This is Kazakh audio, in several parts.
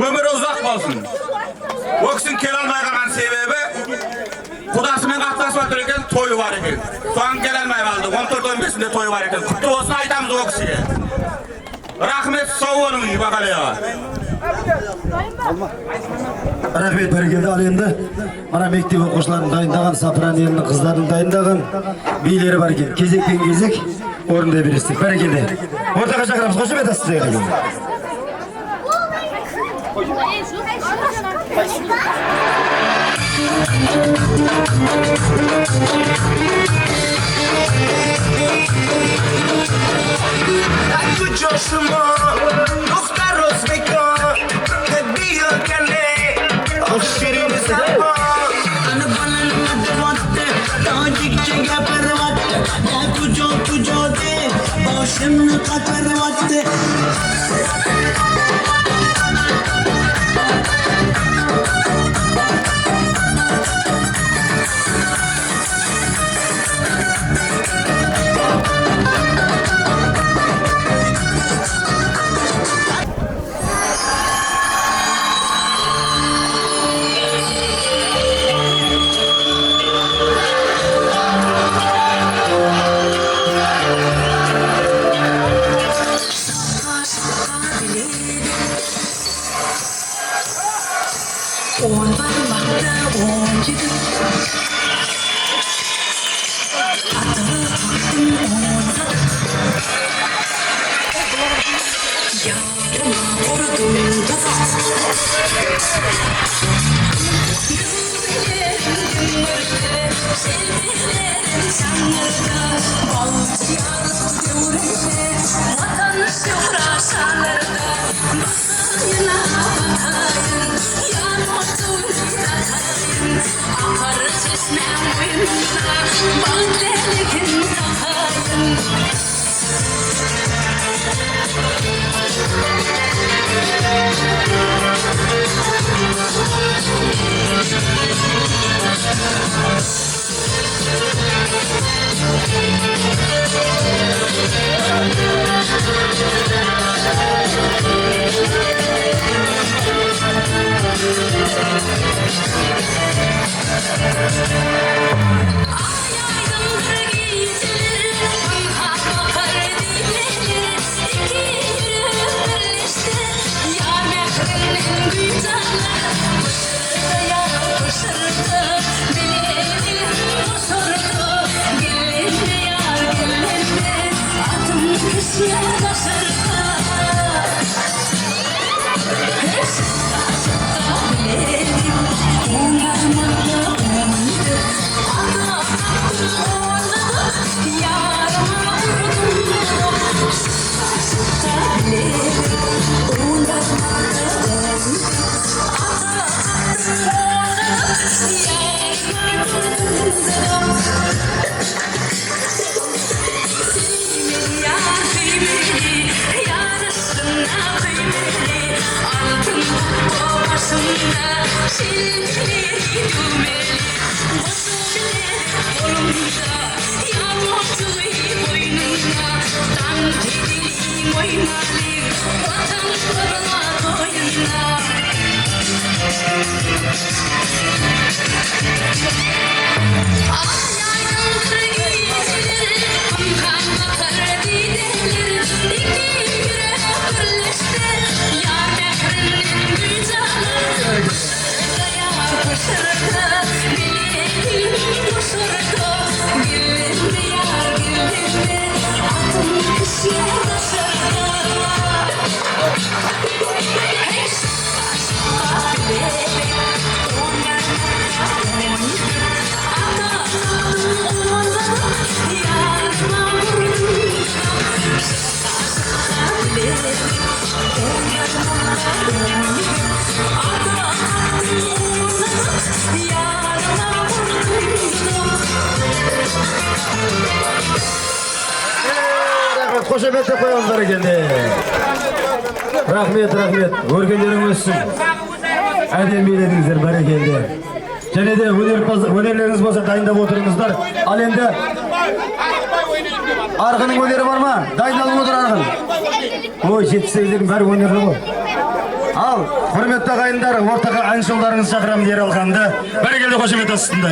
Ömür uzak olsun. Öksün kelalmay kalan sebebi Kudasымен qatnashib o'tirgan to'yi var ekan. So'ng kelolmay qoldi. 14-15'inde to'yi var ekan. Qutlug' olsun aytamiz o kishiga. Rahmet, sog' bo'ling baqalaga. Rahmet bergildi. Al endi mana mektab o'quvchilarini dayındagan, Sapran elining qizlarini dayındagan biyleri var ekan. Kezek o'rinda berishdik. Barakalla. O'rtaga chaqiramiz. Qo'shib aytasiz sizlarga. Yar koşametle koyanlara geldi. Rahmet, örgenlerin olsun. Adem eyledinizler, berekeldi. Және де өнерлеріңіз болса дайындап отырыңыздар. Ал енді арғының өнері бар ма? Дайындалып отыр арғын. Ой, 78-лердің бәрі өнерлі ғой. Ал, құрметті ағайындар, ортаға әншілеріңізді шақырамын Ералханды. Бәрекелді қошемет астында.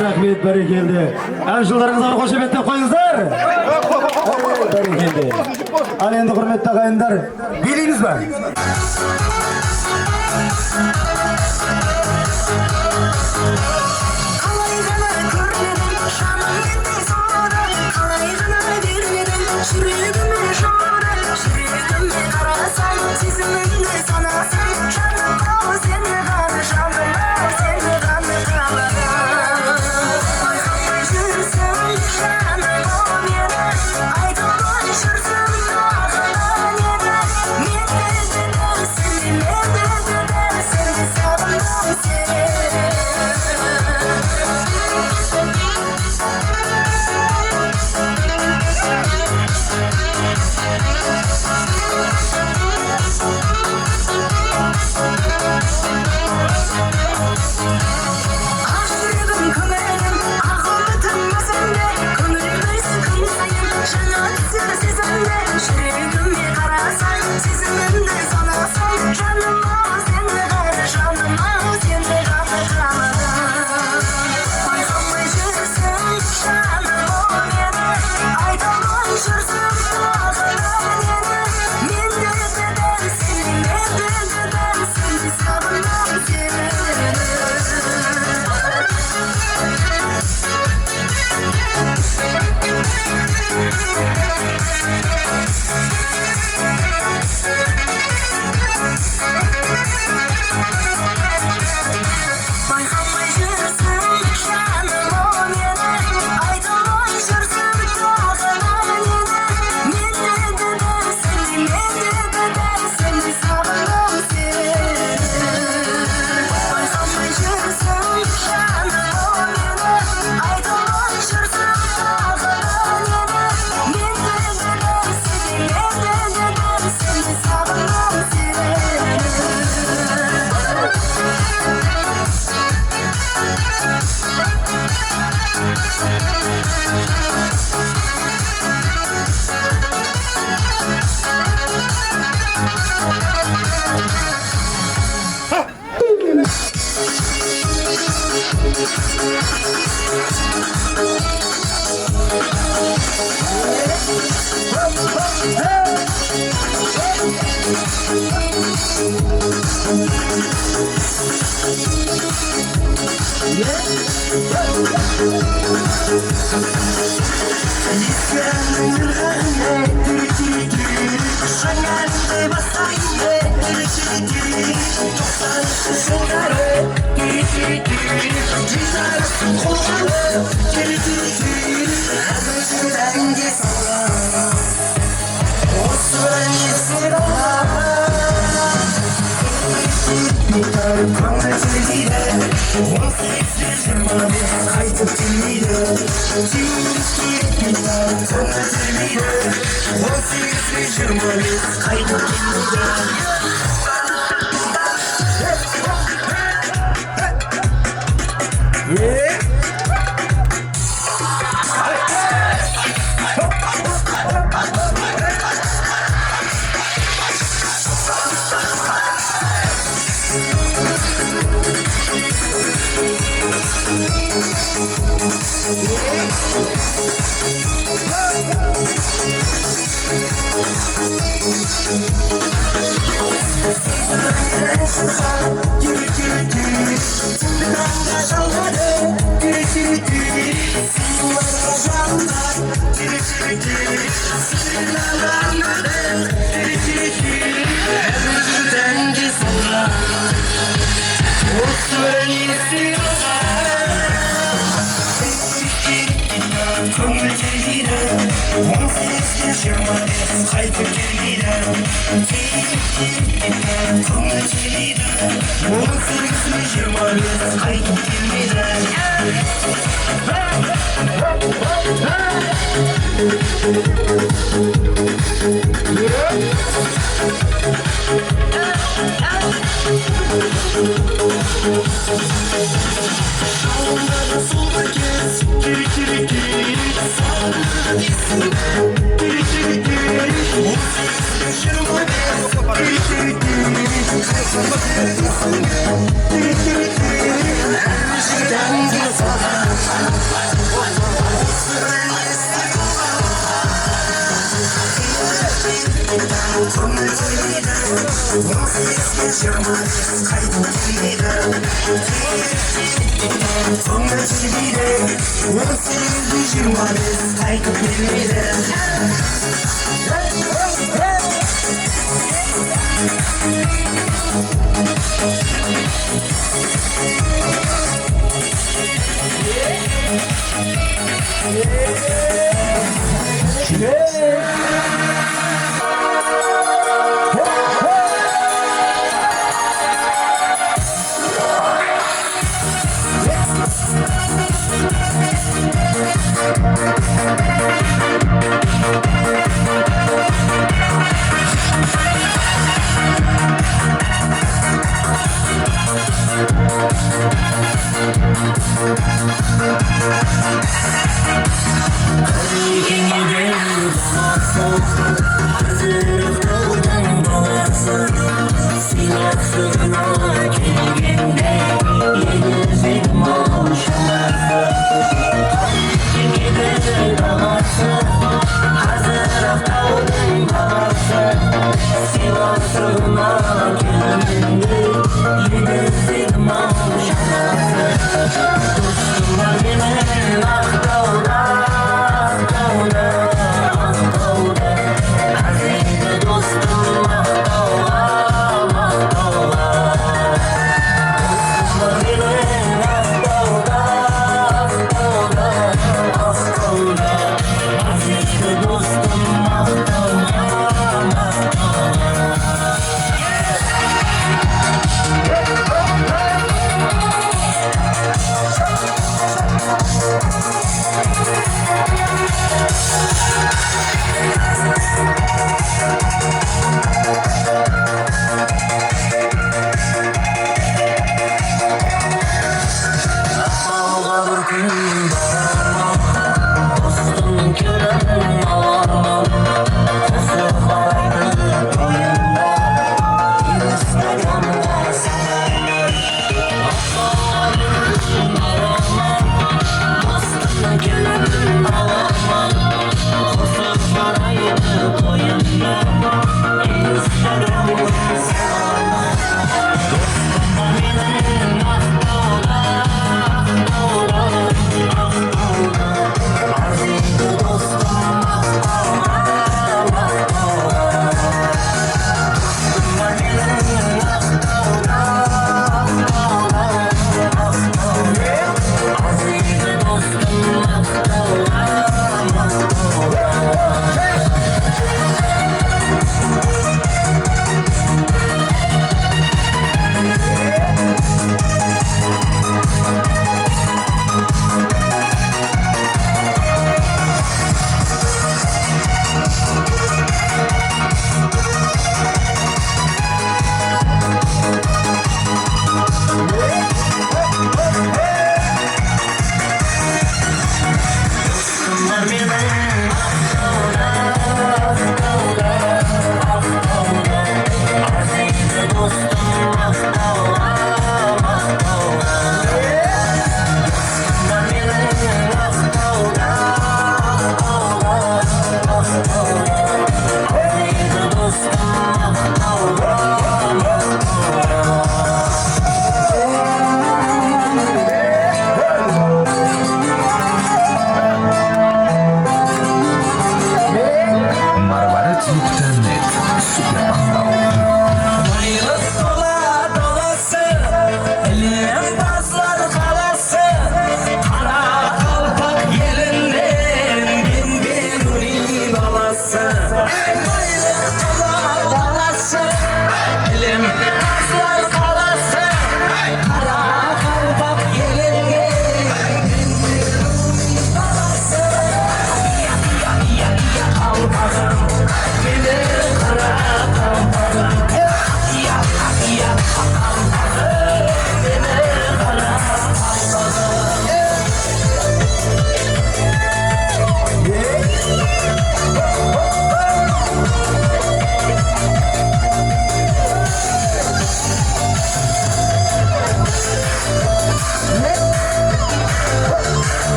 Rahmet berekelde. Anşıllarınızdan koşubetle koyunuzlar. Berekelde. Al endi hürmetli kayınlar. Biliniz mi?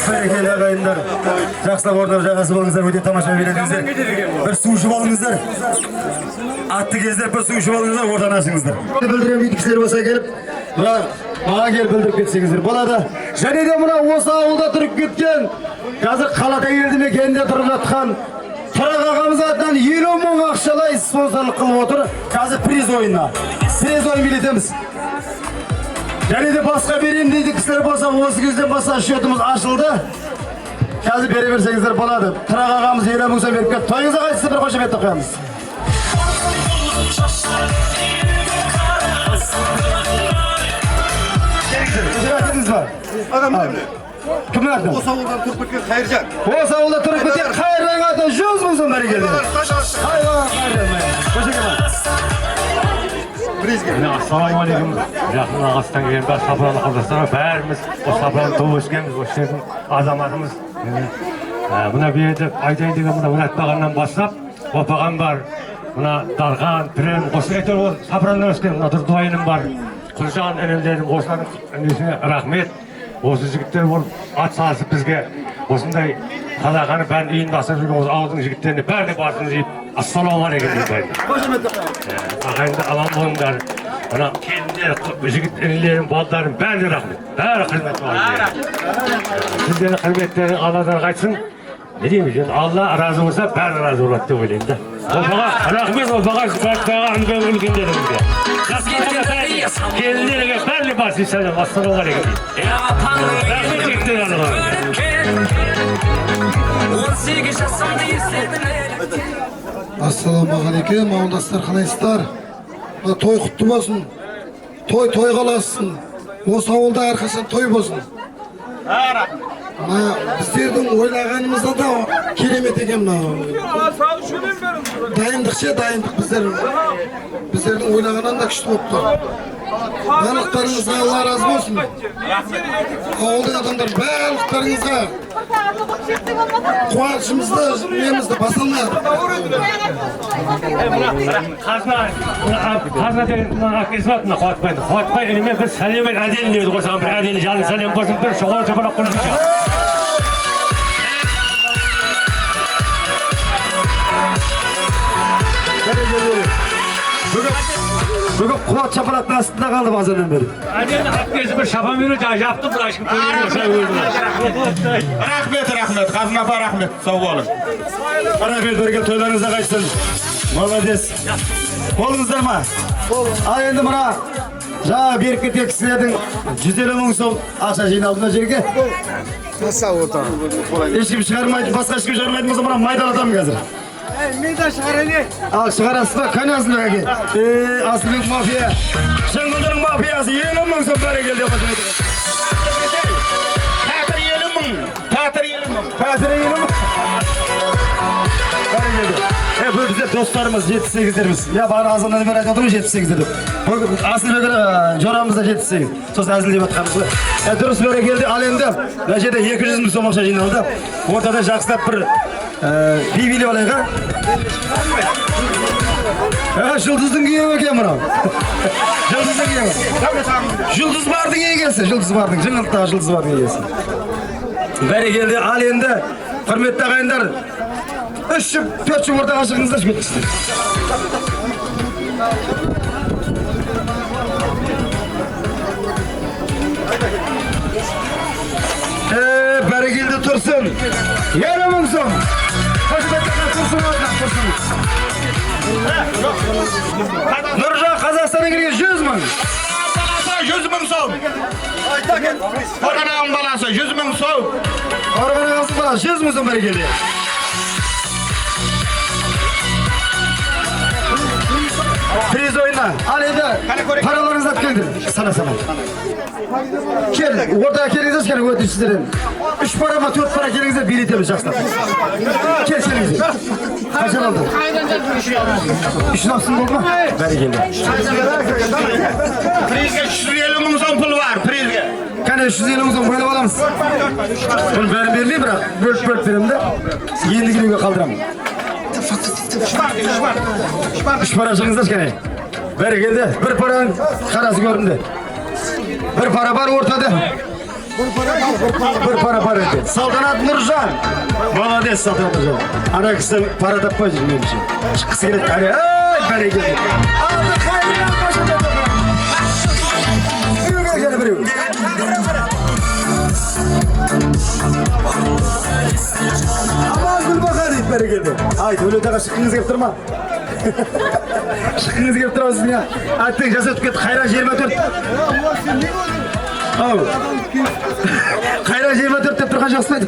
Berekeli ağayınlar. Жақсылап орнап жағасы болыңыздар, өте тамаша бередіңіздер. Bir su ішіп алыңыздар. Атты кездер bir su ішіп алыңыздар, ортаны ашыңыздар. Білдірем үй кісілер болса келіп, маған келіп білдіріп кетсеңіздер болады. Және де мына осы ауылда тұрып кеткен, қазір қалада елді мекенінде тұрып жатқан Тұрақ ағамыз атынан 50 мың ақшалай спонсорлық қылып отыр. Қазір приз ойын билетеміз. Және де басқа берем дейді кісілер болса, осы кезден баса шөтіміз ашылды. Қазір бере берсеңіздер болады. Тұрақ ағамыз 50 мың сом беріп кетті. Тойыңызға қайтсы бір қошеметті қоямыз. Кім аты? Осы ауылдан тұрып кеткен Қайыржан. Осы ауылда тұрып кеткен Қайыржан аты 100 мың сом бәрекелді. Ассалаумағалейкум. Жақын ағасынан келген бар сапыраны құрдастар, бәріміз осы сапыраны туып өскенбіз, осы жердің азаматымыз. Мына берді айтайын деген мына айтпағаннан бастап, опаған бар. Мына Дархан, Пірем, осы әйтеуір сапыраннан өскен, мына Дұрдуайным бар. Құлжан інімдерім, осылардың үнесіне рахмет. Осы жігіттер болып ат салысып бізге осындай қалағаны бәрін ұйымдастырып жүрген осы ауылдың жігіттеріне бәріне басын жиып ассалаумағалейкум деп айтты. Ағайынды аман болыңдар. Мына келіндер, жігіт інілерім, балдарым бәріне рахмет. Бәрі қызмет бар. Сіздердің қызметтерің Алладан қайтсын. Не дейміз, Алла разы болса бәрі разы болады деп ойлаймын да. Опаға рахмет, опаға үлкендерімізге. Келіндерге бәріне бас ешсәлем, ассалаумағалейкум. Рахмет жігіттер алға. Ассалаумағалейкум, ауылдастар қалайсыздар? Той құтты болсын. Той қаласын. Осы ауылда әрқашан той болсын. Біздердің ойлағанымызда да керемет екен мынау. Дайындық біздердің ойлағаннан да күшті болып тұр. Барлықтарыңызға Алла разы болсын. Ауылдың адамдар барлықтарыңызға қуанышымызды, немізді баса алмайық. Қазына деген әкесі бар, қуатпай үнімен бір сәлемен әделін деді қосаған, бір әделі жалын сәлем болсын, бір шоғал жапалақ қылып Бүгін қуат шапалақтың астында қалды базардан бері. Әделі әкесі бір шапан беру жаптым бұра ішкім Рахмет, Қазына апа рахмет, сау болың. Рахмет, бірге тойларыңызда қайтсын. Молодец. Болыңыздар ма? Ал енді мұра жаңа беріп кеткен кісілердің 150 мың сом ақша жиналды мына жерге. Ешкім шығармайды, басқа ешкім шығармайды болса мұра майдалатамын қазір. Мейдан шығарайын. Ал шығарасыз ба? Қанасың ба әке? Асылбек мафия. Шыңғылдырың мафиясы 50 мың сом бәрекелді. Пәтір 50 мың. Бәрекелді. Бұл біздер достарымыз 78-деріміз. Я бары азандан бері айтып отырмын 78-дер деп. Асылбек жорамызда 78. Сосын әзілдеп атқанымыз. Дұрыс бәрекелді. Ал енді мына жерде 200 мың сом ақша жиналды. Ортада жақсылап бір би билеп алайық. Жұлдыздың күйеуі екен мынау. Жұлдыздың күйеуі. Жұлдыз бардың егесі, жыңғылттағы жұлдыз бардың егесі. Бәрекелді. Ал енді құрметті ағайындар 3-4 ортаға шығыңыздар кеткісіздер. Бәрекелді тұрсын. 50 мың сом. Нұржан Қазақстаннан келген 100 мың. 100 мың сом. Қорғанағым баласы 100 мың сом. Қорғанағым баласы 100 мың сом бәрекелді. Приз ойына. Ал енді параларыңызды ап келдір. Сана. Кел, ортаға келіңіздер, кел, өтішсіздерден. 3 пара ма, 4 пара келіңіздер, билетеміз жақсылап. Кел, келіңіздер. Қашан алды? 3 апсын болды ма? Бәрі келді. Призге 350 мың сом пұл бар, призге. Кәне 350 мың сом бөліп аламыз. Бұл бәрін бермей, бірақ бөліп беремін да. Енді келуге қалдырамын. 3 пара шығыңыздар, кәне. Бәрі келді. 1 параның қарасы көрінді. 1 пара бар ортада. Bir para etti. Saltanat Nurcan. Молодец Saltanat Nurcan. Ana kızdan para tapmaz benim için. Çıkısı gelip hani ay geldi. Aldı kaynıyor başında. Yürü gel buraya. Aman gül bakarız bereketi. Haydi öyle de şıkkınız yaptırma. Şıkkınız yaptıramazsın ya. Artık jasa tüket Hayraş 24. Al. Hayraş 24 tep turgan jasmaydı.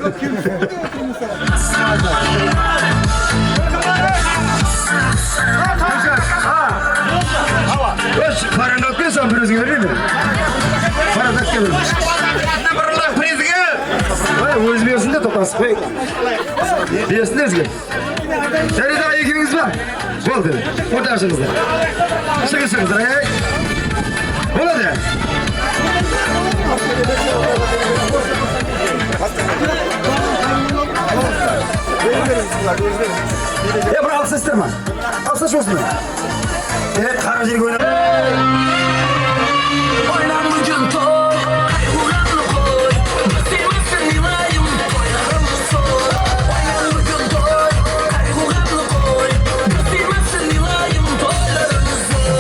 Hoş paranı okuyorsan bir özgür değil mi? Para da gelir. Numaralar prizge. Vay özbüyorsun da topas. Diyorsun da özgür. Seni daha ikiniz var. Oldu. Orada aşınızda. Çıkışınızda. Oldu. Ya bırak alsıştırma. Alsış olsun. Evet, karıcılık oynadı. Oynan bugün toy, uğranlı koy. Göstermezsen yılayım, toylarımı soy. Oynan bugün toy, uğranlı koy. Göstermezsen yılayım, toylarımı soy.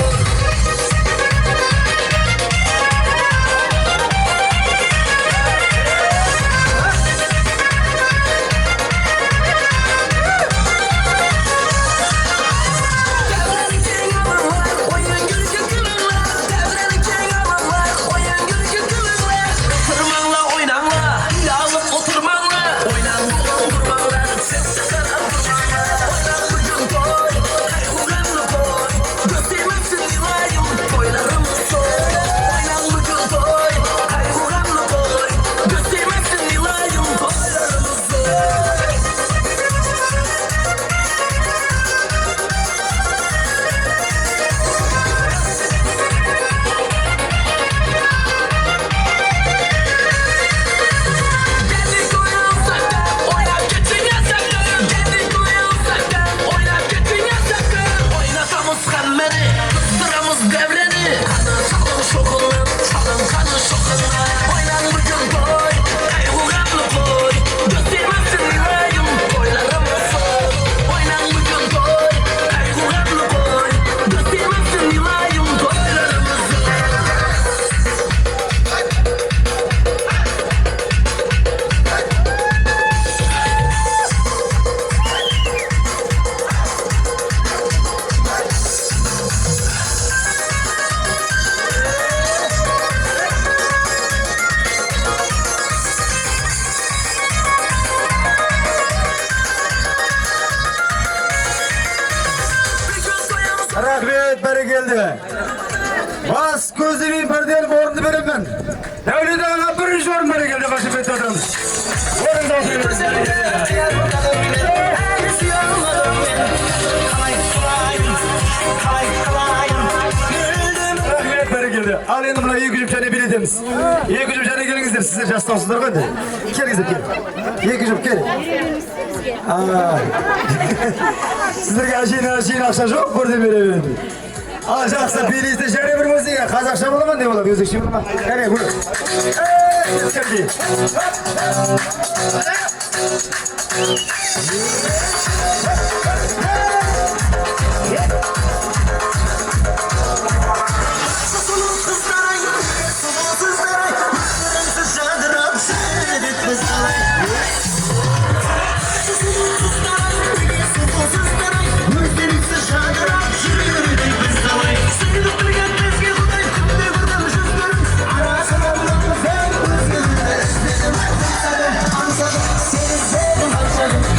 Rahmet beri geldi. Bas gözümün perdeyen orunu verem ben. Devlet ağına birinci orun beri geldi. Başı fethi adamız. Orun da olsun. Rahmet beri geldi. Al енді buna iyi gücüm seni bilediniz. İyi gücüm seni gelinizdir. Sizler jasta olsunlar koydu. Gelingizdir gel. İyi gücüm gel. Sizlerge aşıyın akşam çok burada veremedim. Aşağısa birisi şöyle bir müziğe Kazakça bulamam ne olur müzik şimdi bulamam. Nereye buyur. Sevgi.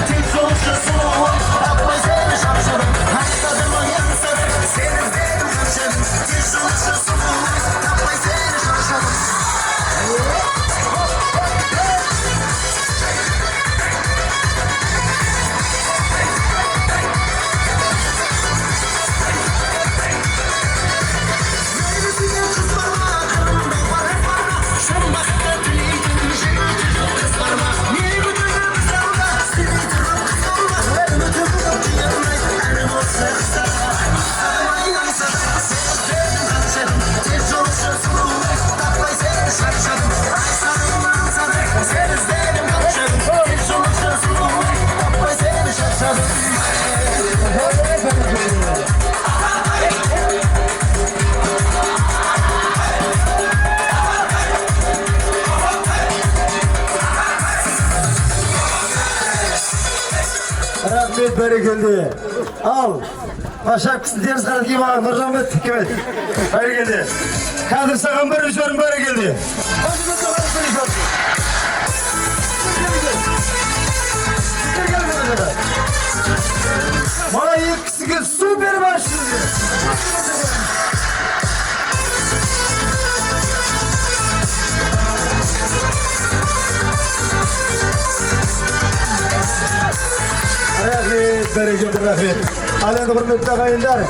Tek yolcusu Berekelde. Al. Başak kısın deriz karat gibi ağa. Nurcanbet. Kemet. Berekelde. Kadir sağın bir üçörün berekelde. Bana yıksıgı süper başlıyor. Rahmet, bereketli rahmet. Alende hürmetli ağayınlar.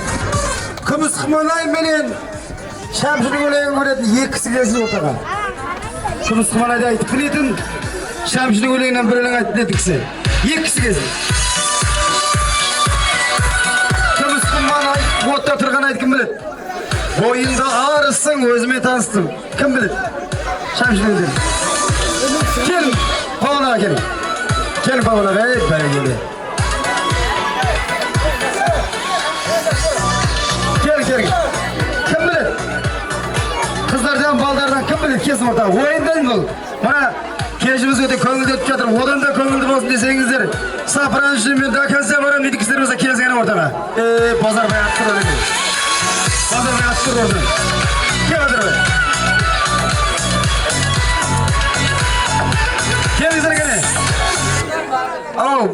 Kımız kımanayım benim. Şamşını öleğin göredi, yekisi gelsin ortaga. Kımız kımanayda aytıp biletin. Şamşını öleğinden birinin aytıp dedikse. Yekisi gelsin. Kımız kımanay, botta turgan ayt kim bilet. Boyunda ağrısın, özüme tanıstım. Kim bilet? Şamşını öleğin. Gelin, pavanağa gelin. Gelin pavanağa, bereketli. Gel. Kim bilir? Kızlardan, baldardan kim bilir? Kesin orada. Oyundan bul. Bana keyfimiz öte, köngülde ötüp yatır. Odan da köngülde olsun desengizler. Sapıran için ben daha kansiye varım. Dediklerimize kezgene ortada. Pazar bayağı attır öyle. Pazar bayağı attır orada. Gel hadi öyle. Gel izle gene. Al.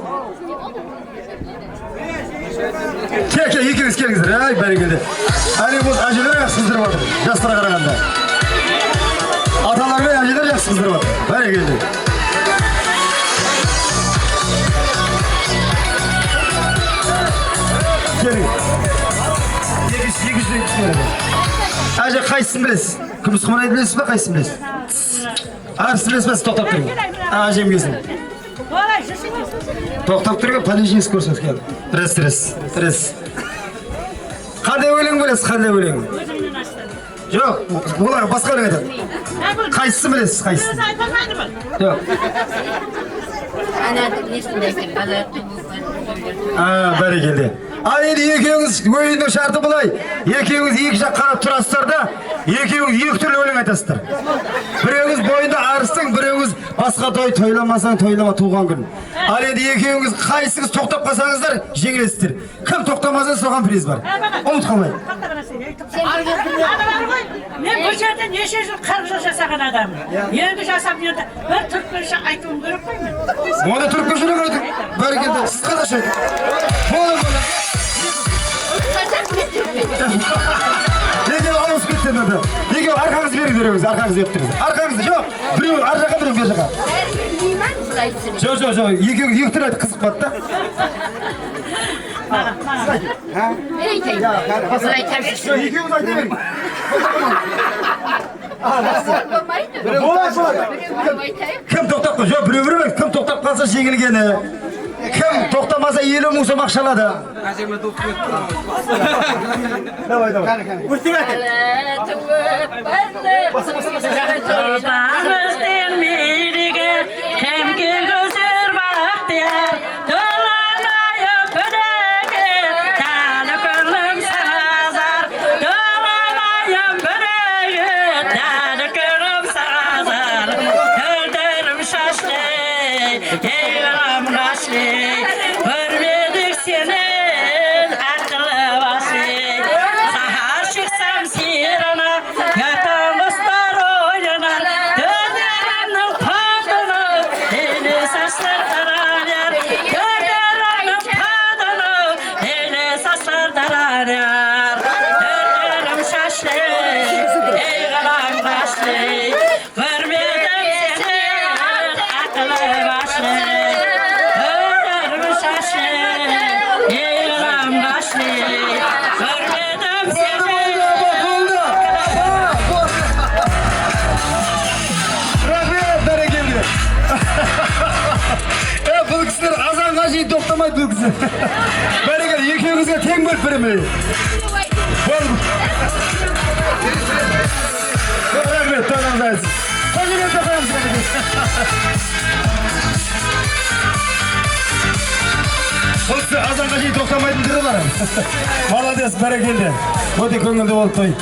Gel, ikiniz gelin. Ay bereketli. Hani bu acıları yaksızdır vardır. Yastıra karaganda. Atalar ve acıları yaksızdır vardır. Bereketli. Gelin. Yekiş. Acı kaysın bilesiz. Kımız kumanayı bilesiz mi kaysın bilesiz? Ağrısın bilesiz mi? Toktap durun. Acem gelsin. Toktap durun. Palijiniz kursunuz gelin. Stres. Qanday o'ylang bilasiz, qanday o'ylang? Yo'q, bular boshqa o'ylang aytadi. Qaysini bilasiz, qaysini? Yo'q. Ana nechindaysan? Bereketli. Endi ikkingiz o'yinning sharti bo'lay. Ikkingiz ikki yoqqa qarab turasizlar-da, ikkingiz ikki turli o'ylang aytasizlar. Biringiz bo'yinda arsing, biringiz boshqa to'ylamasang to'ylama tug'an kun. Endi ikkingiz qaysingiz to'xtab qolsangizlar, yengilsizlar. Kim to'xtamasa so'g'an priz bor. Unutmang. Men bu yerda necha yil 40 yil yashagan odamman. Endi yashab yerda bir turkcha aytib qo'ymayman. Mana turkcha shuni aytib, bereketli. Siz qadashing. Bo'ldi. Nega olib ketdingiz? Nega arqangizni berib beramiz? Arqangizni yoptiramiz. Arqangizni yo'q. Birov arqaga birov bu yoqqa. Yo'q. Ikkingiz yig'tiradi qiziqmatda. Ikkingiz aytavering. Kim to'xtab qolsa, yo'q, birov emas. Kim to'xtab qolsa yengilgani. Kim to'xtamasa 50 ming so'm aqshaladi. Davay. To'xtamaydi bu qiz. Bereketli, ikkingizga teng bo'lib beraman. Bo'ldi. Rahmat, tanamdasiz. Qo'shimcha qo'yamiz. Xuddi azangacha to'xtamaydi dedilar. Молодец, bereketli. O'ta ko'ngilli bo'lib qo'y.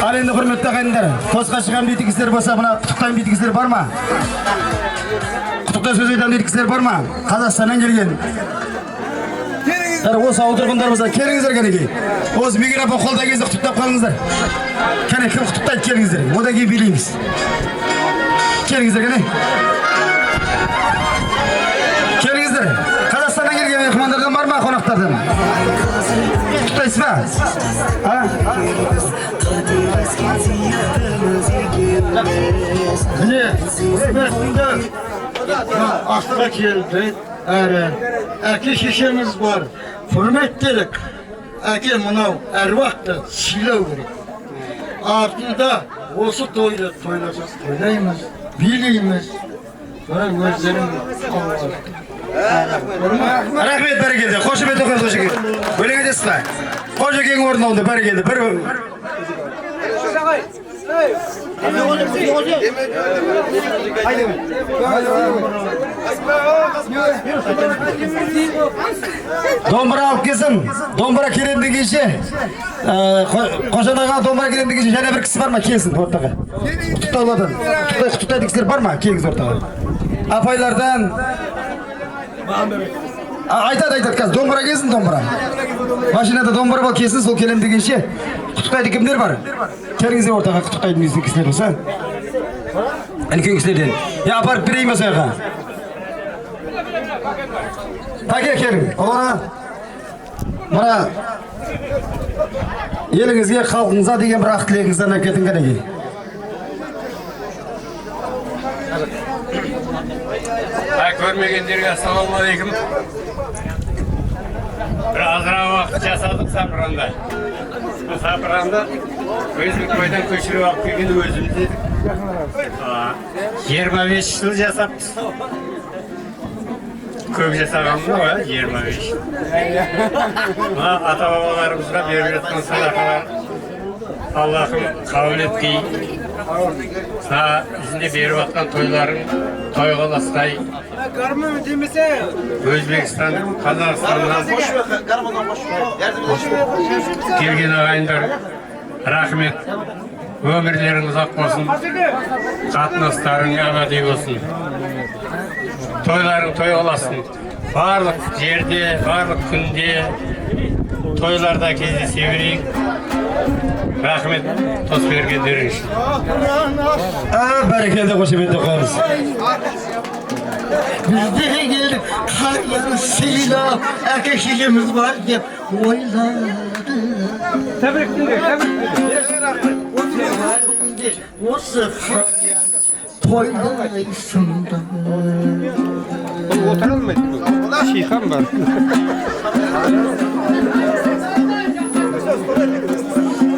Al endi hurmatli qaynlar, to'sqa chiqqan bitikizlar bo'lsa, buni qutuqdan bitikizlar bormi? Qutuqda so'z aytgan bitikizlar bormi? Qozog'istondan kelgan. Осы ауыл тұрғындарымызға келіңіздер кәнекей. Осы микрофон қолда кезде құттықтап қалыңыздар. Кәне кім құттықтайды келіңіздер. Одан кейін билейміз. Келіңіздер кәне. Келіңіздер. Қазақстаннан келген меймандардан бар ма, қонақтардан? Құттықтайсыз ба? Міне, өстіңдер. Астыға келді. Әрі, әке шешеміз бар. Құрметтелік. Әке мынау әруақты сыйлау керек. Артында осы тойды тойласыз тойлаймыз, билейміз. Өздерің Рахмет, бәрекелді. Қошемет оқыңыз, Қошеке. Өлең айтасыз ба? Қошекенің орындауында бәрекелді. Домбыра алып келсін. Домбыра келем дегенше, Қошанаға домбыра келем дегенше және бір кісі бар ма? Келсін ортаға. Құттықтайтын кісілер бар ма? Келіңіз ортаға. Апайлардан айтады қазір. Домбыра келсін, домбыра. Машинада домбыра бол келсін, сол келем дегенше. Құттықтайтын кімдер бар? Келіңіздер ортаға құттықтайтын кісілер болса. Үлкен кісілерден. Апарып берейін ба сояққа? Пәке келің. Олара мына еліңізге, халқыңызға деген бір ақ тілегіңізден әкетін кәнекей. Көрмегендерге ассалаумағалейкум. Бір азырақ уақыт жасадық Сапыранда. Сапыранда өзіміз тойдан көшіріп алып келген өзіміз едік. 25 жыл жасаппыз. Көп жасағанмын ғой, 25 жыл. Ата-бабаларымызға беріп жатқан садақалар Аллахым қабыл еткей. Ізінде беріп жатқан тойларың тойғаластай. Өзбекстан, Қазақстаннан келген ағайындар, рахмет. Өмірлеріңіз ақ болсын, қатынастарың әбәди болсын. Тойларың тойғаласын. Барлық жерде, барлық күнде тойларда кездесе берейік. Рахмет Тосбергендерің үшін. Бәрекелді, қошеметті қойыңыз. Бізде келдік, қарияны сыйлап, әке шешеміз бар деп ойлады. Осы қарияны тойлайсыңдар. Отыра алмайды. Шейхан бар.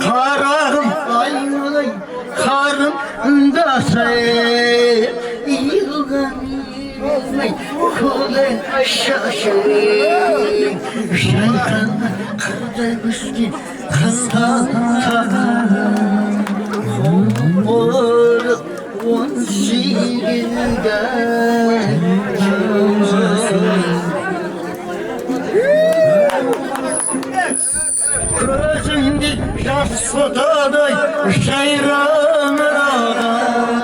Қарағым айналай, қарым үндасай, иылғанымай, қолы шашым, жайқан қырда күшке қыстаған, ғұмыр 18-ге көзіңде жас сұтадай жайрамыраған,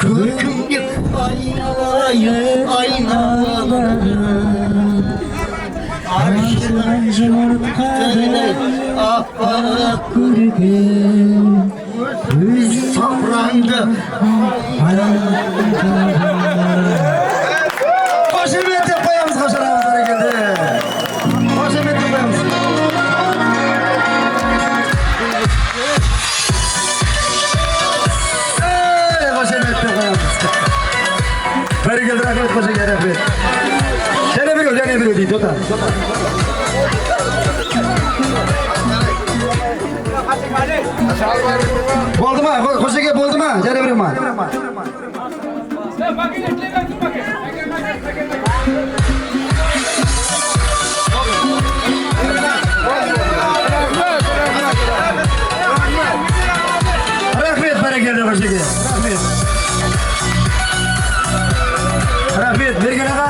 көркіңде айналайын, аршыған жұмыртқадай аппақ көрген, өз сапыраңды Қошемет деп қоямыз, қошанамыз бәрекелді. Қошемет деп қоямыз. Қошемет деп қоямыз. Бәрекелді, рахмет Қошеке, рахмет. Және біреу дейді, ота. Болды ма? Қошеке болды ма? Және біреу ма? Рахмет, бәрекелді Қошеке. Рахмет, берген аға.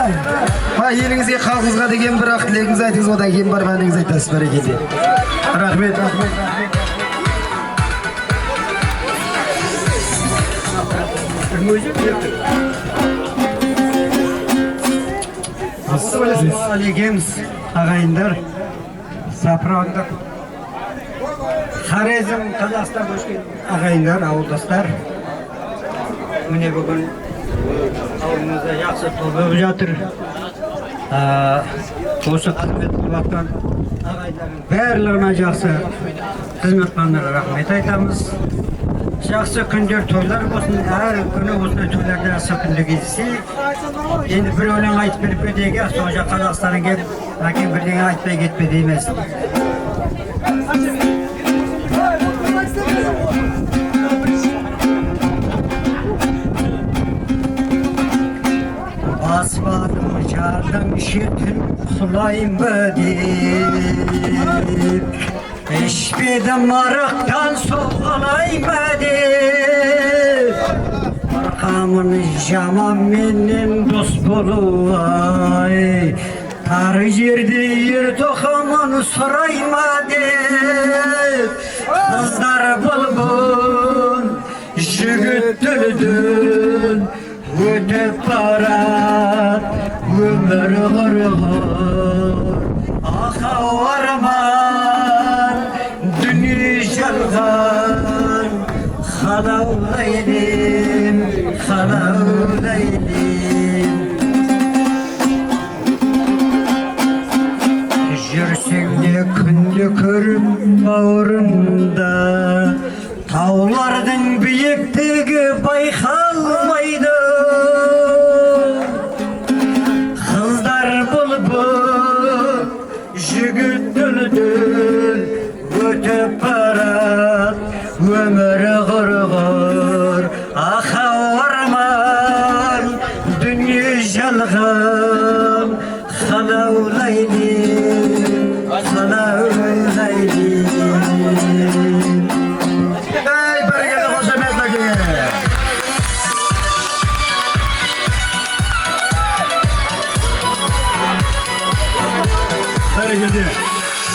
Еліңізге, халқыңызға деген бір ақ тілегіңізді айтыңыз, одан кейін барып әніңізді айтасыз, бәрекелді. Рахмет. Ассалаумағалейкум. ағайындар, Сапырандық, Хорезм, Қазақстан көшкен ағайындар, ауылдастар. Міне бүгін ауылымызда жақсы той болып жатыр. Осы қызмет қылып жатқан ағайындардың барлығына жақсы қызмет қылғандарына рахмет айтамыз. Жақсы күндер, тойлар болсын, әр күні осындай тойларда жақсы күнде кездесейік. Енді бір өлең айтып беріп кетейік, сол жақ Қазақстаннан келіп, әкем бірдеңе айтпай кетпе деймесін. Баспадым жардың шетін құлайымбы деп, ішпедім арықтан соғалайма деп, қорқамын жаман менен дос болуай, тары жерде ер тоқымын сұрайма деп, қыздар бұлбұл жігіт дүлдүл өтіп барат өмір құрғыр, ақау арман дүние жалған, қалаулайдым, қалаулайдым. Жүрсең де күнде көріп бауырымда, таулардың биіктігі байқалмайды. Қыздар бұлбұл, жігіт дүлдүл өтіп барат өмір құрғыр, ақау арман дүние жалған, қалаулайдым, қалаулайдым.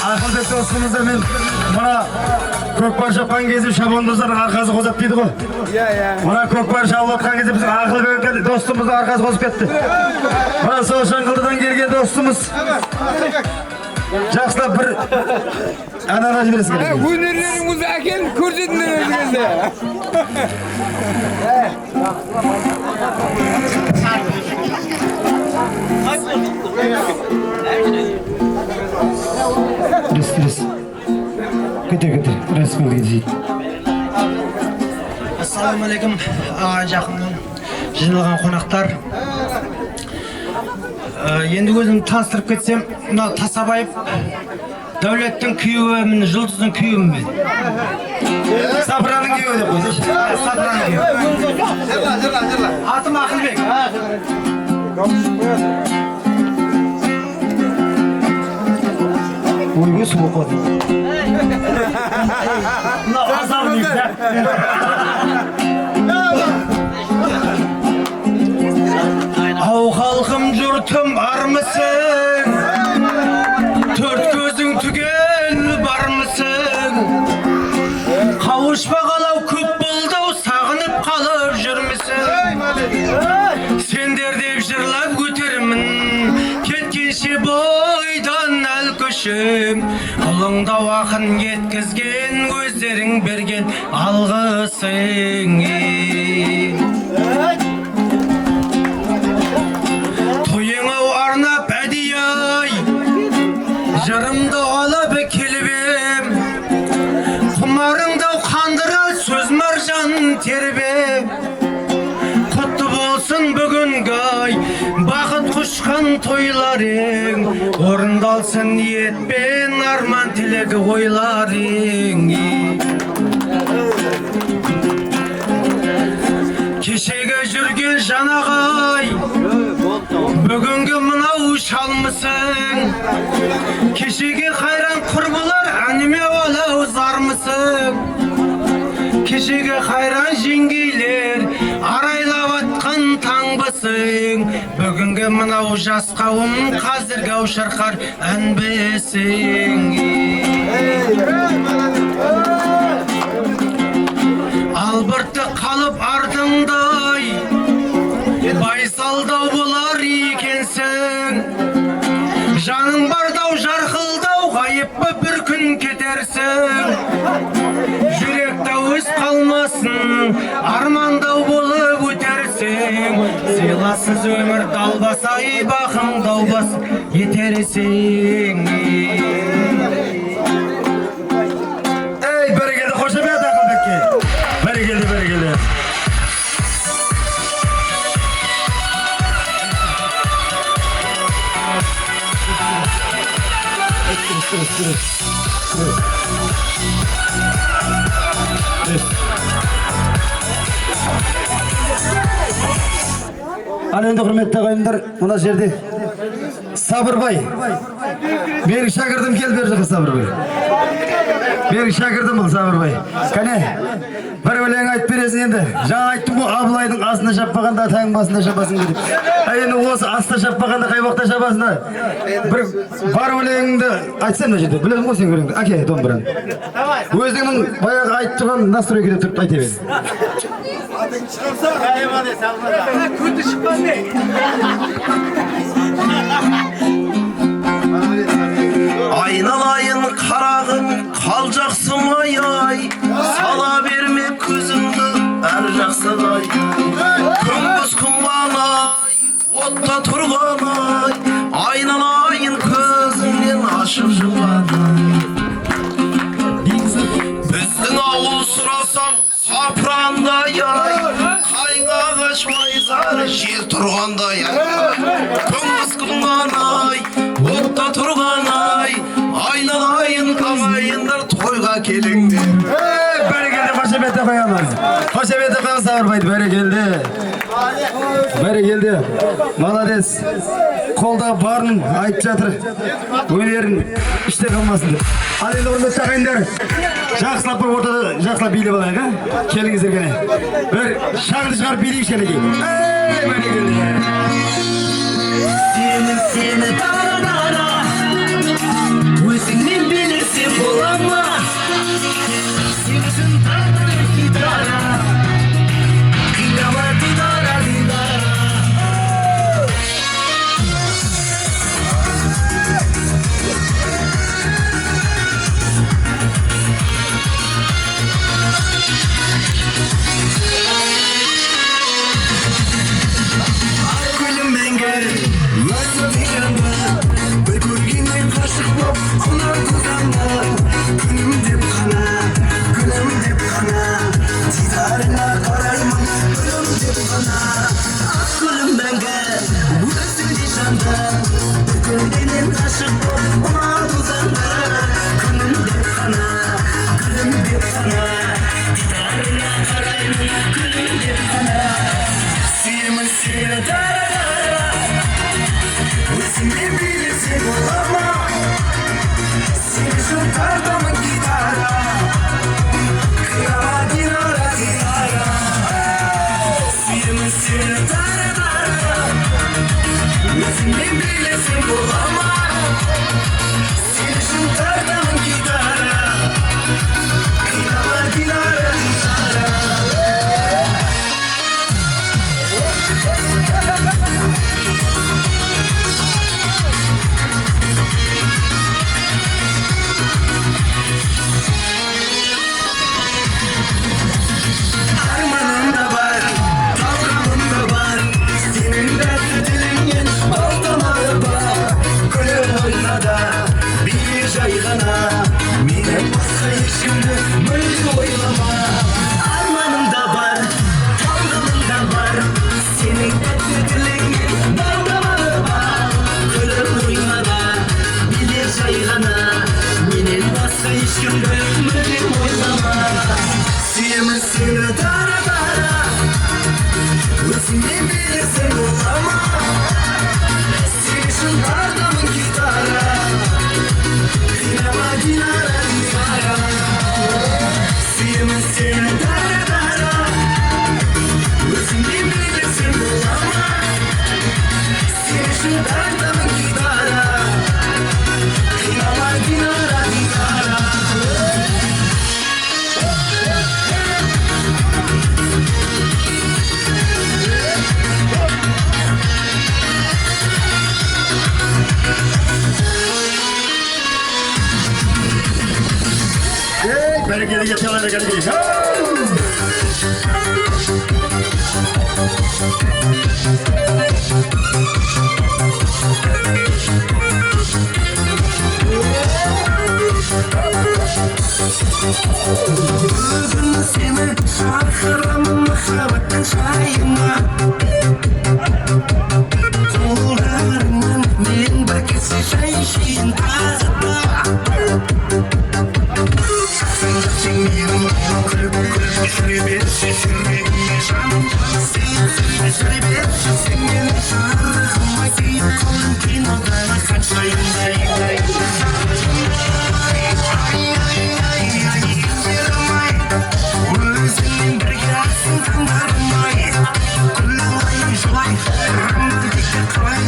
Ақылды достымызды мен мұна көкпар шапқан кезде шабандоздардың арқасы қозап дейді ғой. Мұна көкпар шабып отқан кезде біздің ақылды достымыздың арқасы қозып кетті. Мұна сол Шаңғылдыдан келген достымыз. Жақсылап бір әнара жібересің керек. Өнерлеріңізді әкеліп көрсетіңдер өзіңізді. Рес. Көтер. Рес көргенде. Ассалаумағалейкум, жақыннан жиналған қонақтар. Енді өзім таныстырып кетсем, мына Тасабаев Дәулеттің күйеуі, міне Жұлдыздың күйеуі мен. Сапыраның күйеуі деп қойсайшы. Сапыраның күйеуі. Атым Ақылбек. Ойбай суық қой. Мына азап дейсіз. Ау халқым жұртым армысың, төрт көзің түгел бармысың, қауышпа қалау көп болдау, сағынып қалып жүрмісің. Сендер деп жырлап өтермін, кеткенше бойдан әл көшім, ұлыңдау ақын еткізген, өздерің берген алғысың. Тойыңау арнап әдей-ай, жырымды алып келіп ем, құмарыңдау қандыра сөз маржан тербеп. Құтты болсын бүгінгі ай, бақыт құшқан тойларың, орындалсын ниетпен арман тілегі ойларың. Кешегі жүрген жанағай, бүгінгі мынау шалмысың. Кешегі қайран құрбылар, әніме олау зармысың. Кешегі қайран жеңгейлер, арайлап атқан таңбысың. Бүгінгі мынау жас қауым, қазіргі ау шырқар әнбесің. Албырты қалып артыңдай, байсалдау болар екенсің. Жаның бардау кетерсің, жүректе өз қалмасын, армандау болып өтерсің, сыйласыз өмір далбасай, бақым далбас етерсің. Ey, бәрекелді, қошемет Ақылбекке. Бәрекелді, бәрекелді. Ал енді құрметті ағайындар, мына жерде Сабырбай. Менің шәкіртім келді бер жаққа Сабырбай. Менің шәкіртім бұл Сабырбай. Кәне, бір өлең айтып бересің енді. Жаңа айттым ғой, Абылайдың астына шаппағанда атаң басында шапасың деп. Енді осы астына шаппағанда қай уақытта шапасың? Бір бар өлеңіңді айтсам мына жерде. Білесің ғой сен өлеңді. Әке, домбыраны. Өзіңнің баяғы айтып тұрған настройға деп тұрып айта бер. Айналайын қарағым, қал жақсым ай-ай, сала берме көзіңді әр жақсыдай. Күңгіз күңбалай, отта тұрғанай, айналайын көзіңнен ашып жұмғадай. Біздің ауыл сұрасаң сапырандай ай, қайға қашмай зары жел тұрғандай ай. Күңгіз күңбалай, отта тұрғанай, айналайын қамайындар тойға келіңдер. Бәрекелді, қошеметті қоямыз. Қошеметті қоямыз Сабырбайды, бәрекелді. Бәрекелді. Молодец. Қолда барын айтып жатыр. Өнерін іште қалмасын деп. Ал енді құрметті ағайындар, жақсылап бір ортада жақсылап билеп алайық, а? Келіңіздер кәне. Бір шаңды шығарып билейік шәлекей. Бәрекелді. Сені тара-тара, өзіңнен белесем бола ма? Сен үшін тағдыр гитара, қинама дидара, дидара. Гүлім мәңгі, өзім жанды, бір көргеннен ғашық боп ұнату заңды. Күнім деп қана, дидарыңа қараймын, гүлім деп қана. Гүлім мәңгі, өзіңде жанды, бір көргеннен ғашық боп ұнату заңды. Күнім деп қана, дидарыңа қараймын, гүлім деп қана. Сүйемін сені тара-тара, өзіңнен белесем бола ма? Сен үшін тартамын гитара, қинама динара, динара. Сүйемін сені тара-тара, өзіңнен белесем бола ма? Сен үшін тартамын гитара, қинама динара, динара. berekeli gelin. Bugün seni çağıram muhabbetin çayına. Kollarından men bakısı şayşin tazıda. Sen benim kulüp şuraya şuraya canım. Sen şuraya sen şarkıma ki kolun kinoda kaçayım. Özünün bir gelsin tandarmay. Kullanmayın şolay. Rahmetika kay.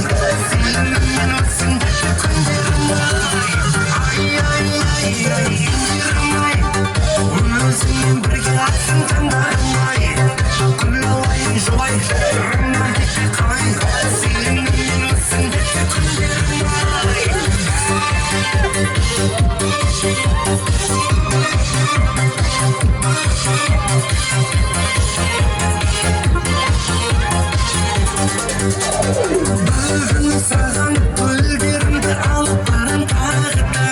Seninle olsun kundurmay. Indirmay. Özünün bir gelsin tandarmay. Kullanmayın şolay. Rahmetika kay. Seninle olsun kundurmay. Bağrını sağan güllerimde alıp barın tağıda.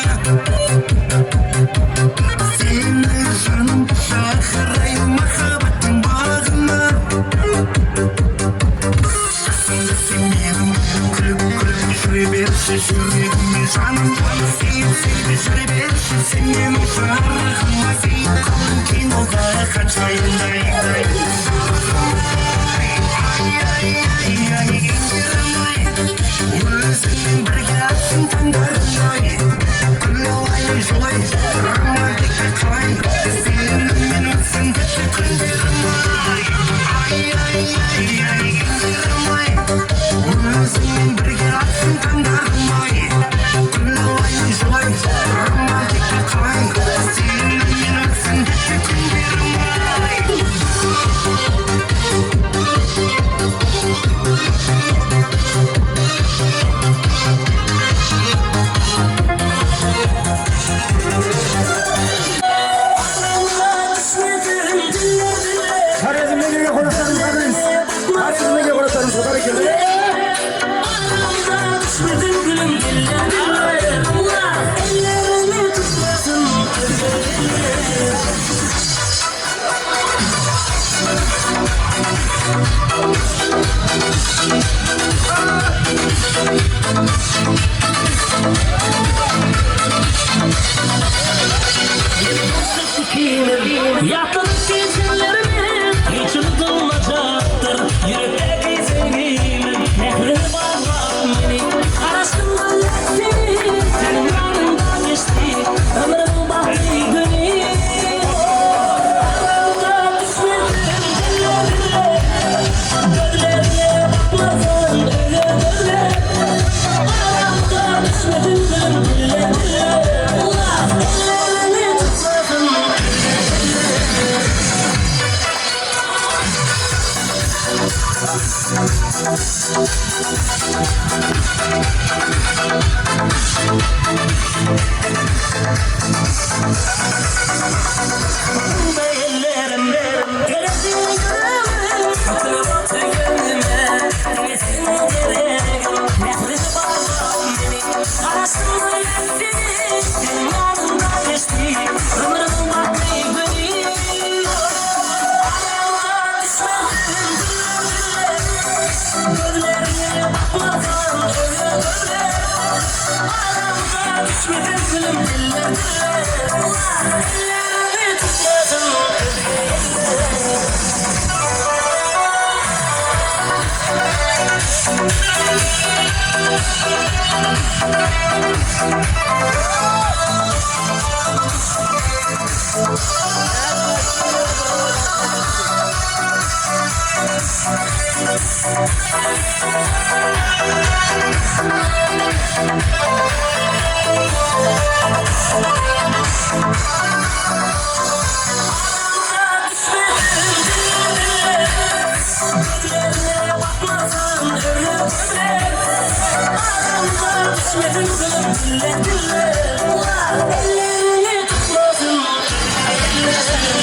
Seni canım şahırayım muhabbetin bağına. Sen benim kulüp şuraya canım. Sen şuraya sen benim şarkıma ki kolun kinoda kaçayım. Özünün bir gelsin tandarmay. Kullanmayın şolay. Rahmetika kay. Seninle olsun kundurmay. Indirmay. Özünün bir gelsin tandarmay. Kullanmayın şolay. Rahmetika kay. Seninle olsun kundurmay. Harizmdeki konuklarımız. Harizmdeki konuklarımız. Berekeli. Yakın gecelerimi hiç unutulmayacaktır. Yürekteki sevgilim nehrini bağlar beni. Arasında seni senin yanında geçti. Ömrüm bahri günü. Aramda düşmedim gözlerine bakmadan öyle. Aramda düşmedim gözlerine. Ellerini tutmadım. Ellerini tutmadım.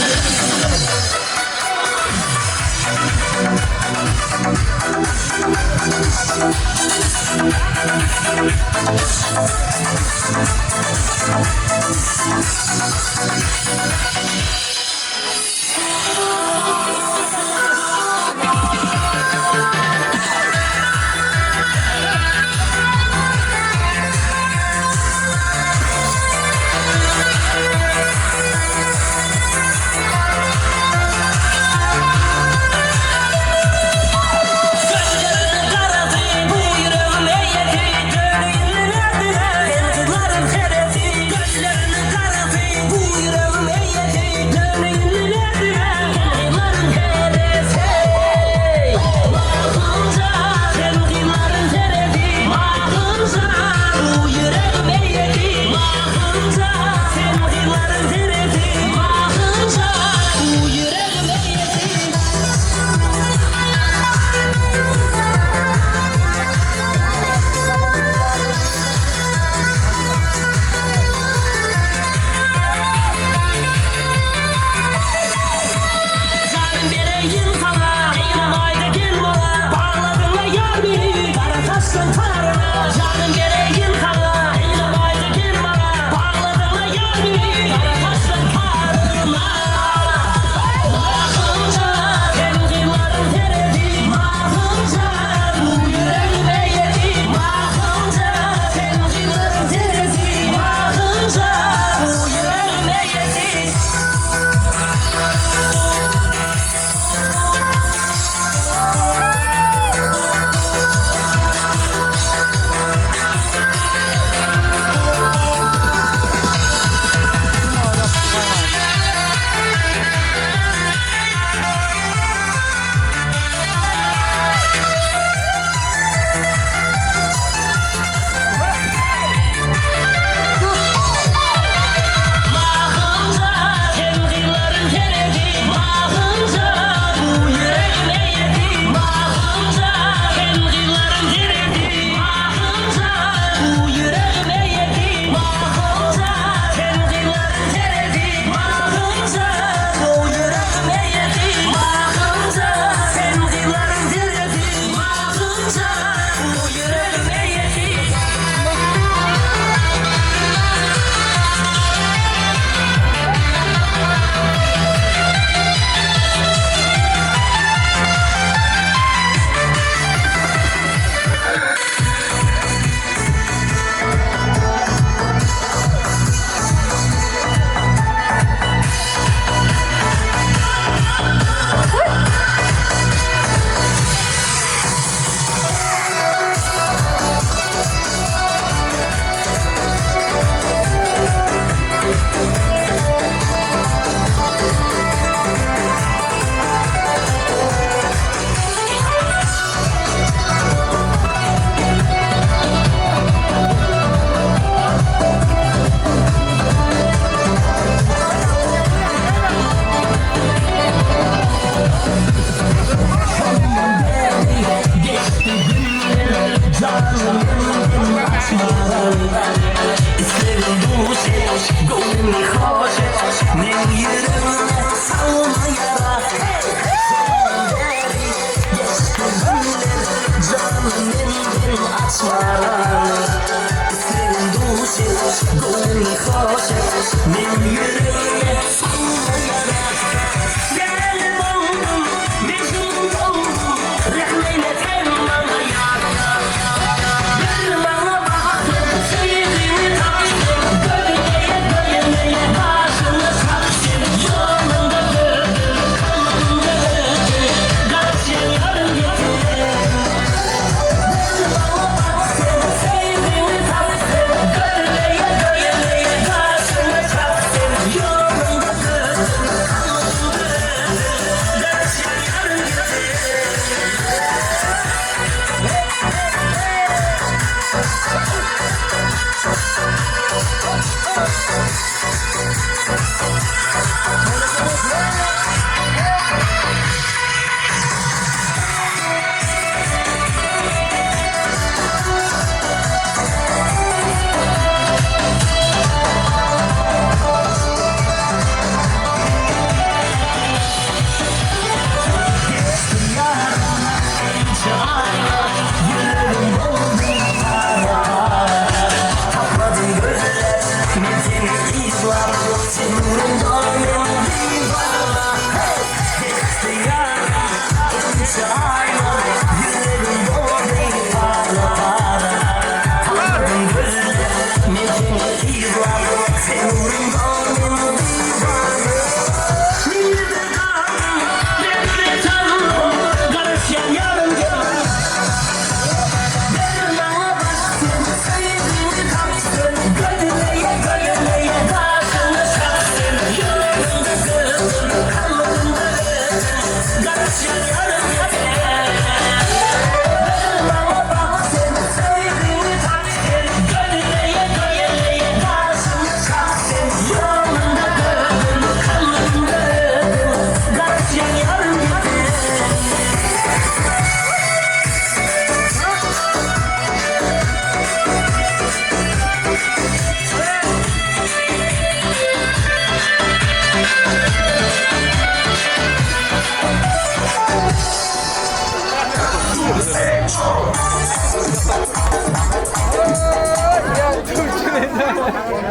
Bana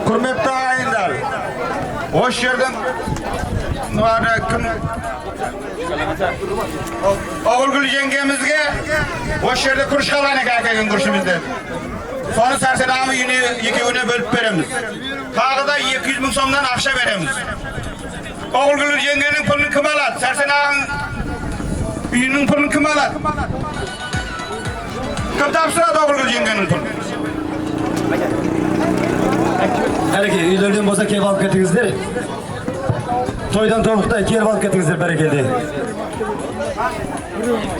Hürmetli ağaylar, hoş geldin. Oğulgül yengemizge hoş yerde kuruş kalan ekakegin kuruşumuzda. Sonu sersedamı yine 2 güne bölüp veremiz. Tağı da 200 bin somdan akşa veremiz. Oğulgül yengenin pulunu kim alat? Sersedamın büyünün pulunu kim alat? Kim tapsıradı oğulgül yengenin pulunu? Herkese uylardan bolsa kelip alıp ketingizler. Toydan tovuqta kelip alıp ketingizler berekeli.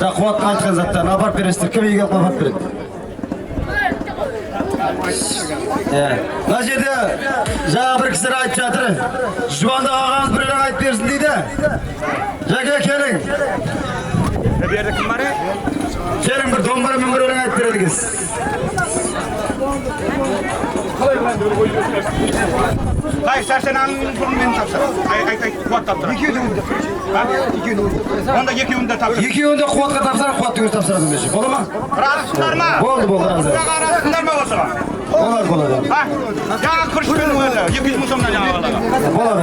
Ja kuvat aytkan zattan apart beresizdir. Kim uyga apart beredi? Mына жерде жаңа bir кісілер айтып жатыр. Жуандық ағамыз бір өлең айтып берсін дейді. Жәке келің. Bu yerde kim var ya? Келің бір домбырамен бір өлең айтып бередіңіз. Hayır, sersen anının pulunu benim tapsırım. Ay, kuvat tapsırım. 2 yılda. Ha? 2 yılda. Onda 2 yılda tapsırım. 2 yılda kuvatқа тапсырып, kuvatты өз тапсырасың деші. Болды ма? Razısınlar mı? Болды, разы. Razısınlar mı olsa? Болады. Ha? Жаңа күріш бердің өзі. 200 мың сомнан жаңа алады. Болады.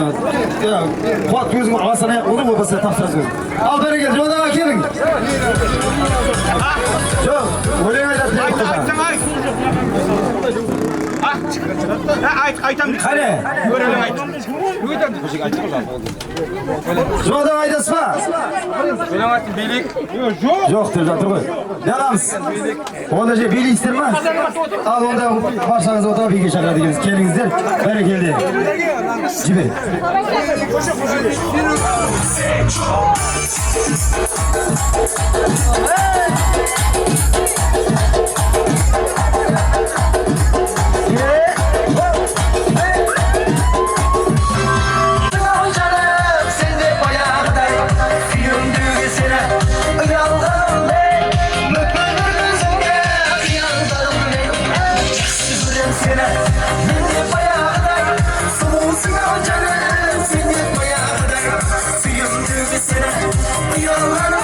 Kuvat өзің аласың аяқ ұрып болса тапсырасың. Ал берекелі, жолдаға келің. Жоқ, өлең айтатын. Айтсаң айт. Айтам. Қане? Өлең айт. Жолдаға айтасыз ба? Өлең айт, билік. Жоқ деп жатыр ғой. Яғамыз. Онда же билейсіздер ма? Ал онда баршаңыз отырып биге шақырады екенсіз. Келіңіздер, бәрекелді. Жібер. You're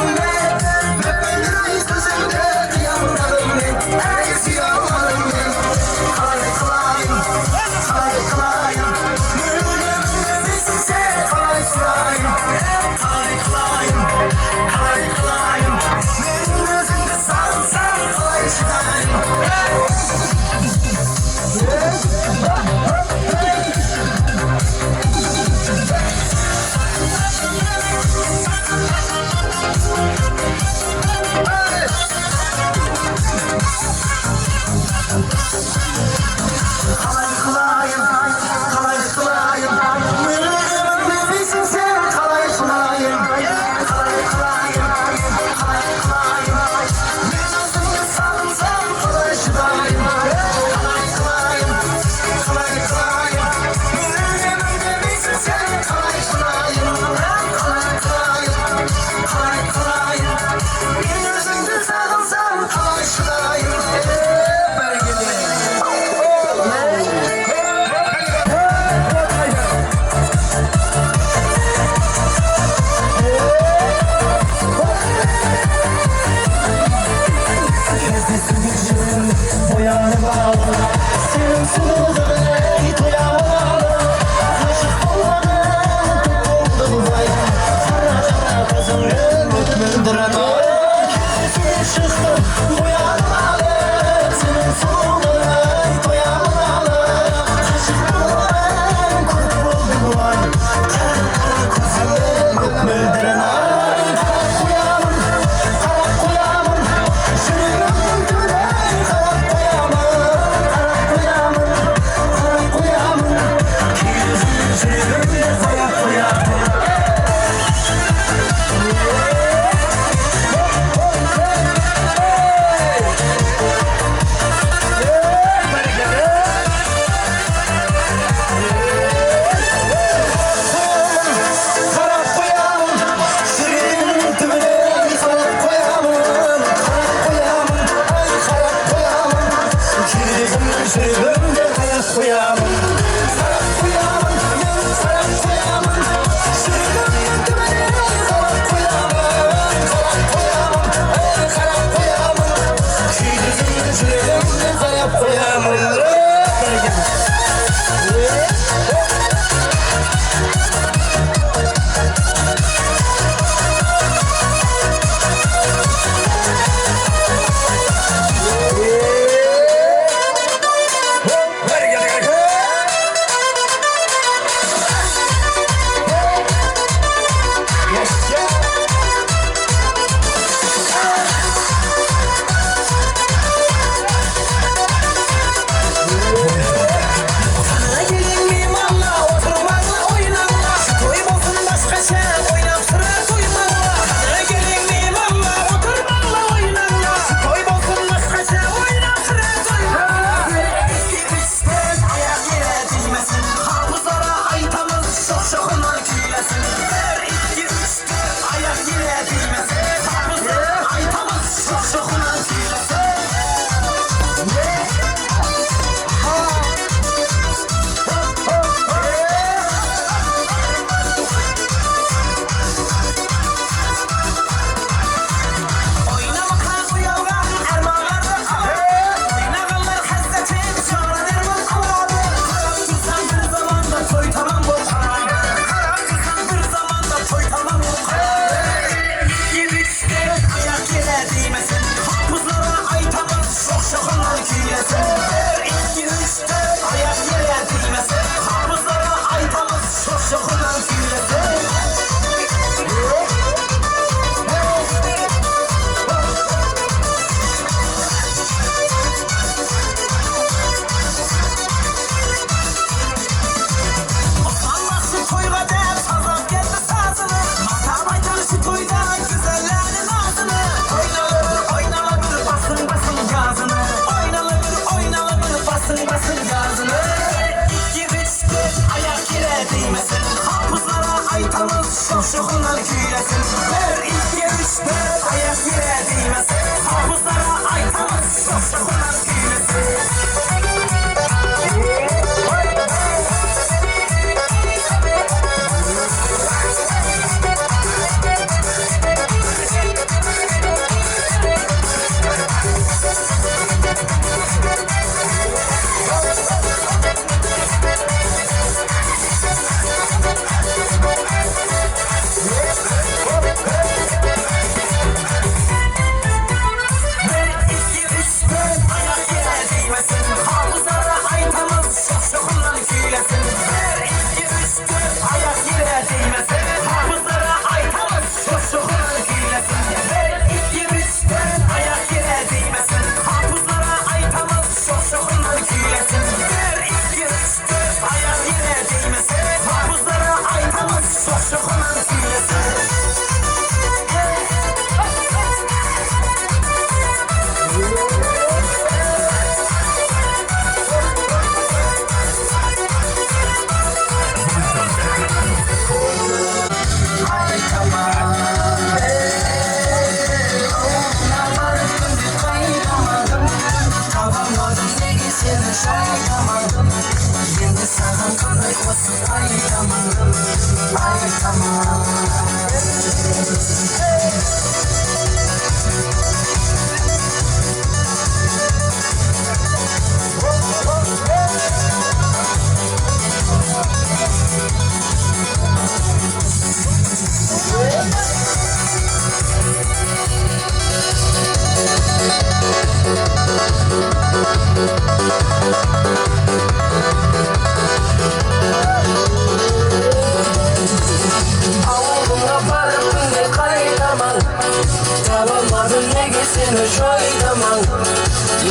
Табалmadым неге сені жойдаман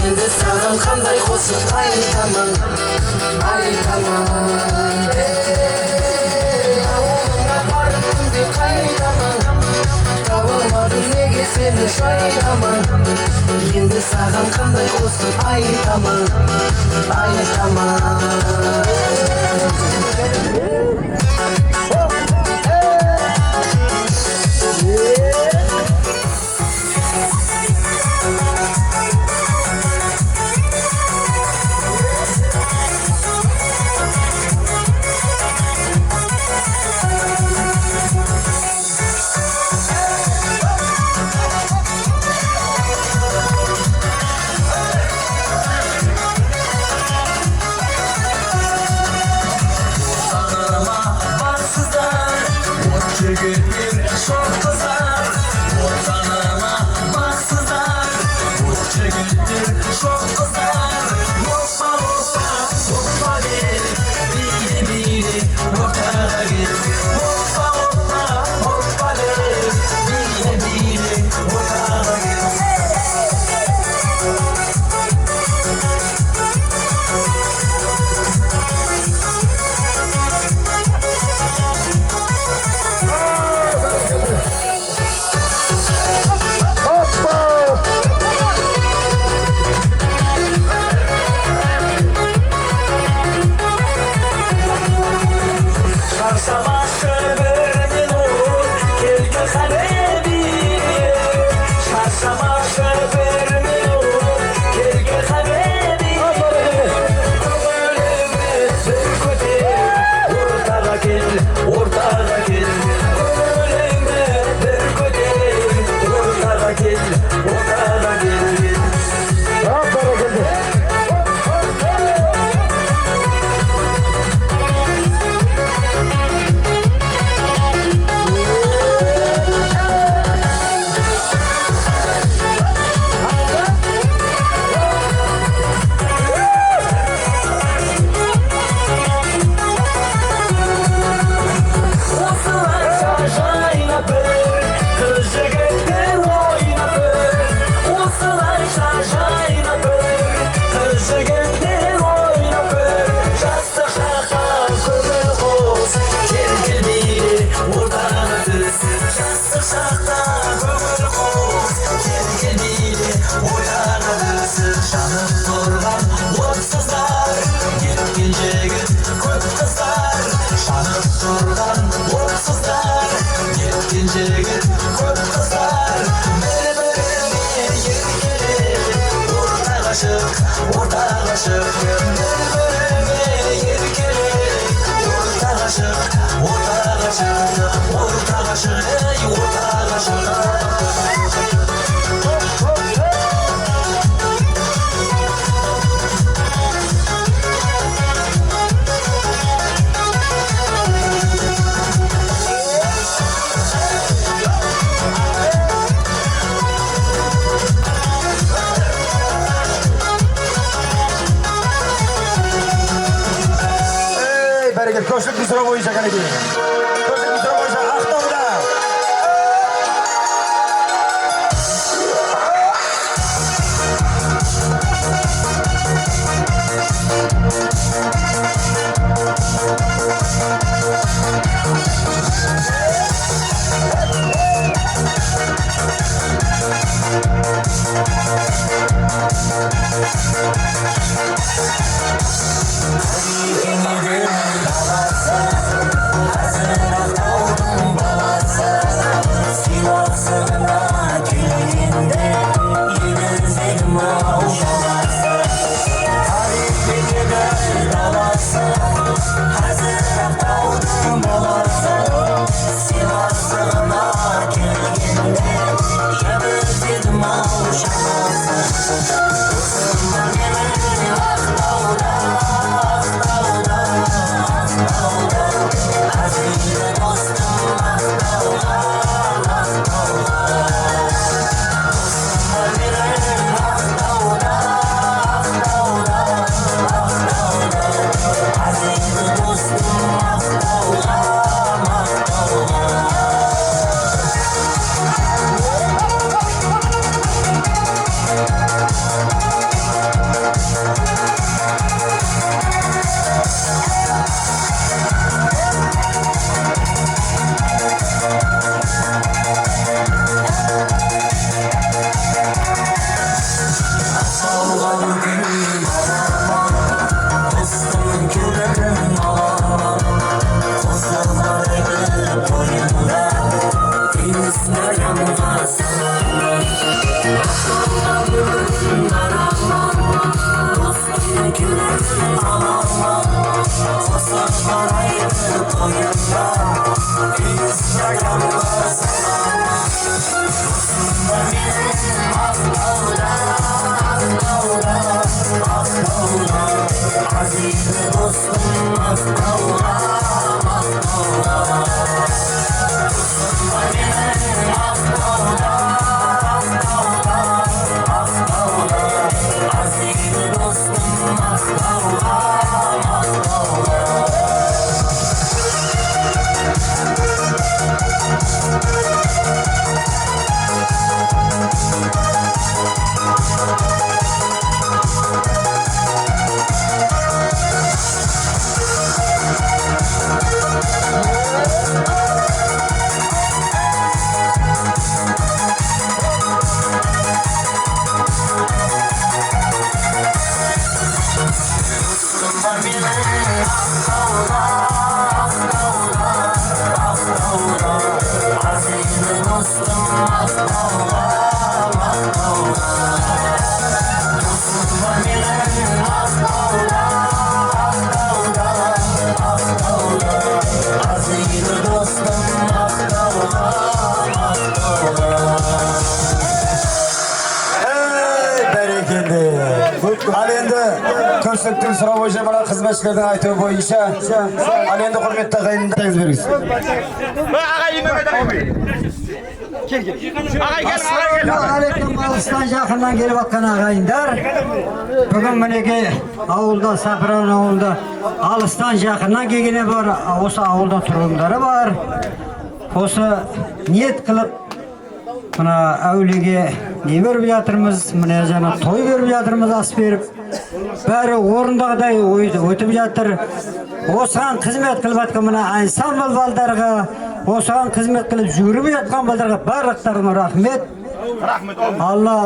Енді саған қандай қосып айтаман Ауылыңа барып күнде қайтаман Табалmadым неге сені жойдаман Енді саған қандай қосып айтаман Koşuk bir sıra boyunca kan ediyor. Koşuk bir sıra boyunca Akdağ'da. Hazır Al endi ko'rsatgan so'rov bo'yicha mana xizmatchilardan aytuv bo'yicha al endi hurmatli aqayinlar tez berasiz. Aliston yaqindan kelayotgan aqayinlar. Bugun meniki avulda Sapron avulda Aliston yaqindan kelgani bor, o'sha avulda turganlari bor. O'sha niyat qilib mana avliga ne berib yatırmız, mana jana to'y berib yatırmız as berib. Bari o'rindag'iday o'tib yatır. O'shan xizmat qilayotgan mana ansambl baldarga, o'shan xizmat qilib yurib yotgan baldarga barliqlarga rahmat. Allah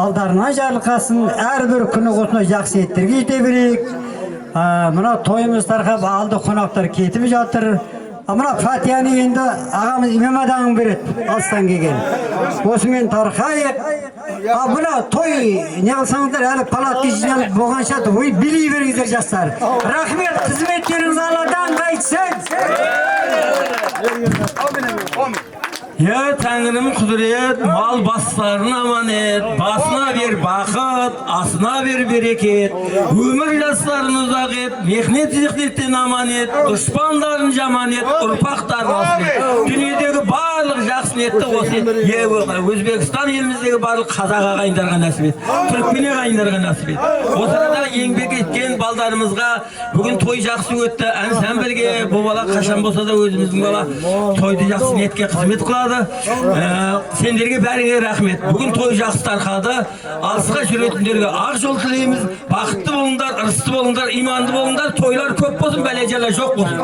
aldarına jarliqasin, har bir kuni o'sha yaxshi ettirib ketaverik. Mana to'yimiz tarqab aldı qo'noqlar ketib yatır. Amına Fatihani endi ağamız İmam Adam'ın beredi Alstan kelgan. Osman tarqayıp, buna to'y ne qilsanglar hali palatga jinoyat bo'lgancha to'y biliyveringizlar jastlar. Rahmat, xizmatlaringiz Allohdan qaytsin. Ya Tanrım kudret, mal baslarına emanet, basına bir bakıt, asına bir bereket, ömür yaşlarını uzak et, mehnet zihnetten emanet, düşmanların jamanet, ırpakların asmet. Dünyadaki barlık jaksı niyetli olsun. Özbekistan elimizdeki barlık Kazak ağayınlarga nasip et, Türkmen ağayınlarga nasip et. O sırada yengbek etken baldarımızga bugün toy jaksı öttü. Ensembelge bu bala kaşan bolsa da özümüzün bala toydu jaksı niyetke hizmet kıladı. Senderge bärine rahmet. Bugün toy jaksı tarqadı. Alsıqa jüretinlerge ak jol tileyimiz. Bakıtlı bolunlar, ırslı bolunlar, imanlı bolunlar. Toylar köp bolsun, belejeler jok bolsun.